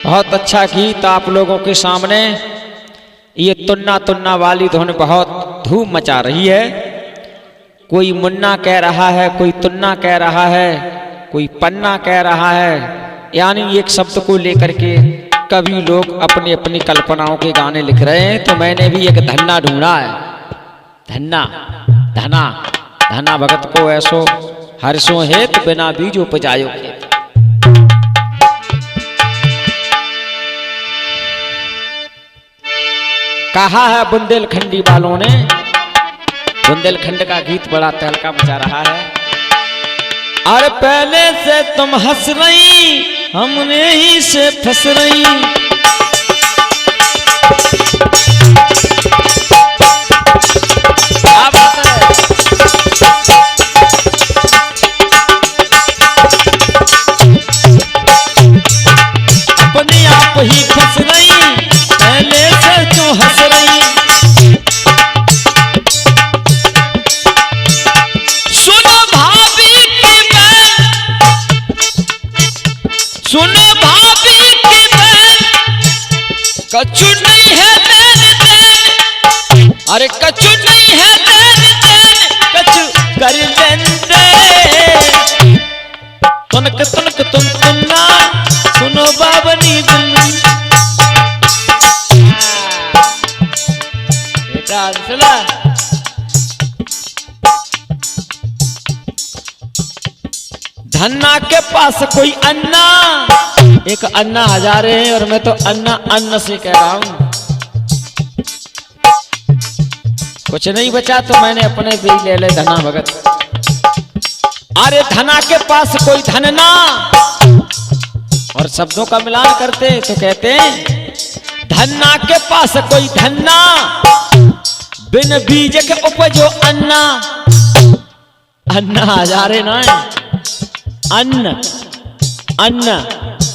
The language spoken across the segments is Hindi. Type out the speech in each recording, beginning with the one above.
बहुत अच्छा गीत आप लोगों के सामने। ये तुन्ना तुन्ना वाली धुन बहुत धूम मचा रही है। कोई मुन्ना कह रहा है, कोई तुन्ना कह रहा है, कोई पन्ना कह रहा है। यानी एक शब्द को लेकर के कभी लोग अपनी अपनी कल्पनाओं के गाने लिख रहे हैं। तो मैंने भी एक धन्ना ढूंढा है। धन्ना धना धना भगत को ऐसो हर्षो हेत बिना बीज उपजायो खेत। कहा है बुंदेलखंडी वालों ने, बुंदेलखंड का गीत बड़ा तहलका मचा रहा है। अरे पहले से तुम हंस रही, हमने ही से फंस रही। अपने आप ही फंस रही, पहले से जो हंस रही। सुनो भाभी की बहन, सुनो भाभी की बहन, कछु नहीं है देन देन। अरे कछु नहीं है देन देन, कछु कर देन दे। तुनक तुनक तुम तुन्ना, सुनो बाबनी दुन्नी। धन्ना के पास कोई अन्ना, एक अन्ना हजारे हैं और मैं तो अन्ना अन्न से कह रहा हूं। कुछ नहीं बचा तो मैंने अपने भी ले ले धना भगत। अरे धना के पास कोई धनना, और शब्दों का मिलान करते तो कहते हैं धन्ना के पास कोई धन्ना, बिन बीज के उपजो अन्ना। अन्ना हजारे ना है, अन्न अन्न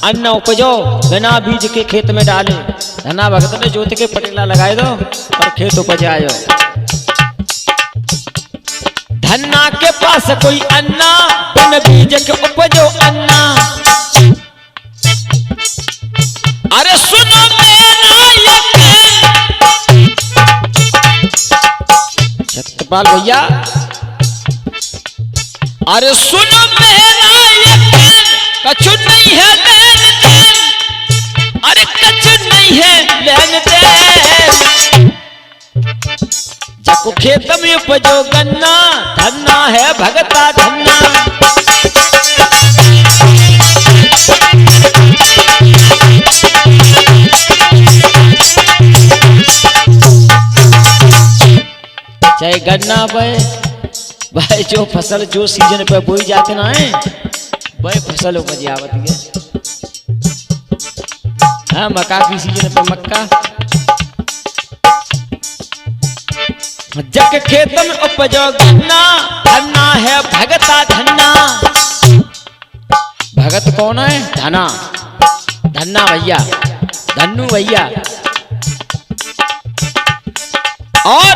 अन्न उपजो बिना बीज के खेत में डाले। धना भगत ने जोत के पटेला लगाए दो और खेत उपज आयो। धन्ना के पास कोई अन्ना, बिन बीज के उपजो अन्ना। अरे सुनो मेरा यकीन सत्यपाल भैया, अरे सुनो मेरा यकीन, कछु नहीं है लेन देन। अरे कछु नहीं है लेन देन। जको खेत में उपजो गन्ना, धन्ना है भगता धन्ना। चाहे गन्ना भाई जो फसल जो सीजन पे बोई जाते ना है, वही फसल उपज आवती है। हाँ, मक्का की सीजन पे मक्का। जग खेत में उपजो गन्ना, धन्ना है भगता धन्ना। भगत कौन है? धना धन्ना भैया, धन्नू भैया। और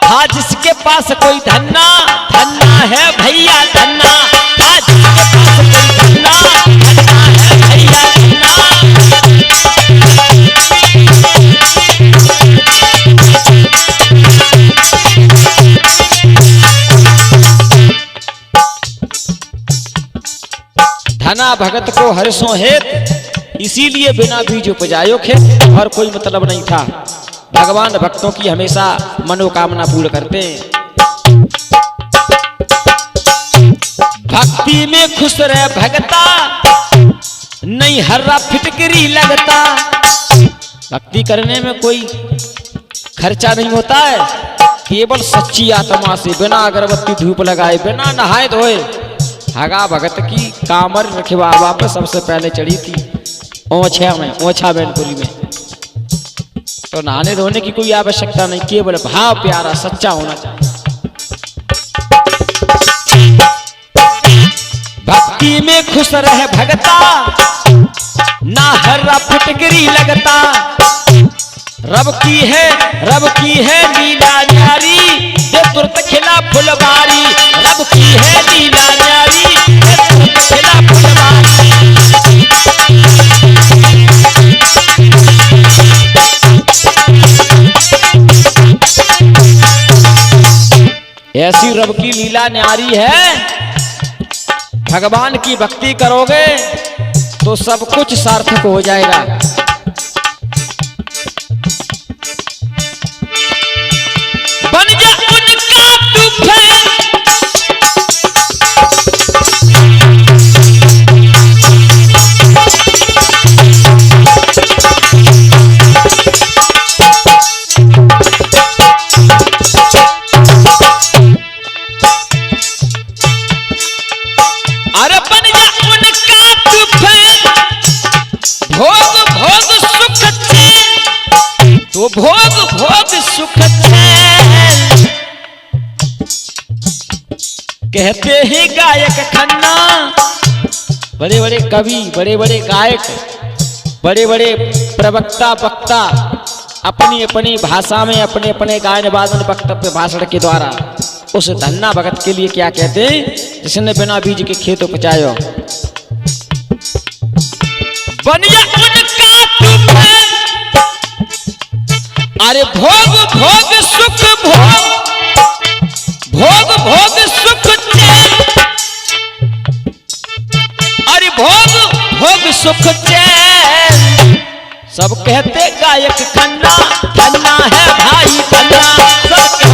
था जिसके पास कोई धन्ना, धन्ना है भैया धन्ना। था जिसके पास कोई धन्ना, धन्ना है भैया धन्ना। धना भगत को हर्षों हेत, इसीलिए बिना बीज उपजायो खेत। और कोई मतलब नहीं था। भगवान भक्तों की हमेशा मनोकामना पूर्ण करते हैं। भक्ति में खुश रहे भगता, नहीं हर्रा फिटकरी लगता। भक्ति करने में कोई खर्चा नहीं होता है। केवल सच्ची आत्मा से, बिना अगरबत्ती धूप लगाए, बिना नहाए धोए। हगा भगत की कामर रखे बाबा पे सबसे पहले चढ़ी थी ओछा में, ओछा बैनपुरी में। तो नहाने धोने की कोई आवश्यकता नहीं, केवल भाव प्यारा सच्चा होना चाहिए। भक्ति में खुश रहे भगता, ना हर्रा फटकरी लगता। रब की है लीला न्यारी, दे तुरत खिला फुलवारी। रब की है लीला न्यारी, दे तुरत खिला फुलवारी। कैसी रब की लीला न्यारी है। भगवान की भक्ति करोगे तो सब कुछ सार्थक हो जाएगा। बन जा उनका तू फैन, अरे बन जा उनका तू फैन, भोग भोग सुख चैन, तो भोग भोग सुख चैन। कहते ही गायक खन्ना, बड़े बड़े कवि, बड़े बड़े गायक, बड़े बड़े प्रवक्ता वक्ता अपनी अपनी भाषा में अपने अपने गायन वादन वक्तव्य भाषण के द्वारा उस धन्ना भगत के लिए क्या कहते हैं, जिसने बिना बीज के खेत उपजायो। बन जा उनका तू फैन, अरे भोग भोग सुख भोग, भोग भोग सुख चैन, अरे भोग भोग सुख चैन। सब कहते गायक खन्ना, खन्ना है भाई खन्ना, सब